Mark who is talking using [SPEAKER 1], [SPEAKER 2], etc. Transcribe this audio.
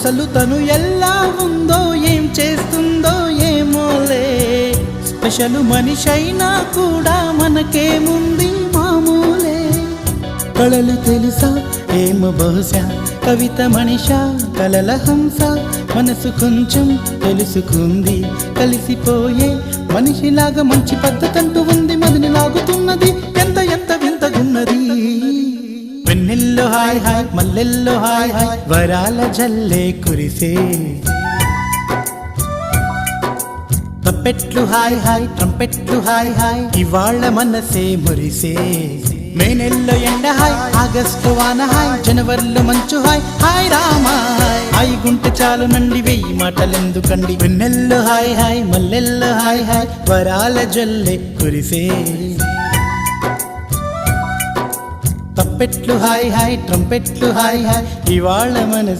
[SPEAKER 1] అసలు తను ఎలా ఉందో ఏం చేస్తుందో ఏమోలే, స్పెషల్ మనిషైనా కూడా మనకేముంది మామూలే. కళలు తెలుసా ఏమో బహుశా, కవిత మనిషా కలల హంస, మనసు కొంచెం తెలుసుకుంది కలిసిపోయే మనిషిలాగా, మంచి పద్ధతంటూ ఉంది మదిని లాగుతున్నది, ఎంత ఎంత వింతగున్నది. వెన్నెల్లో హాయ్ హాయ్ మల్లెల్లో హాయ్ హాయ్, వరాల జల్లే కురిసే. తప్పెట్లు హాయ్ హాయ్ ట్రంపెట్లు హాయ్ హాయ్, ఇవాళ మనసే మురిసే. మే నెలలో ఎండ హాయ్, ఆగస్టు వాన హాయ్, జనవరిలో మంచు హాయ్, హాయ్ రామా హాయ్. హాయ్ గుంటె చాలు నండి వెయ్యి మాటలెందుకండి, వెన్నెల్లో హాయ్ హాయ్ మల్లెల్లో హాయ్ హాయ్, వరాల జల్లే కురిసే. తప్పెట్లు హాయ్ హాయ్ ట్రంపెట్లు హాయ్ హాయ్, ఇవాళ మన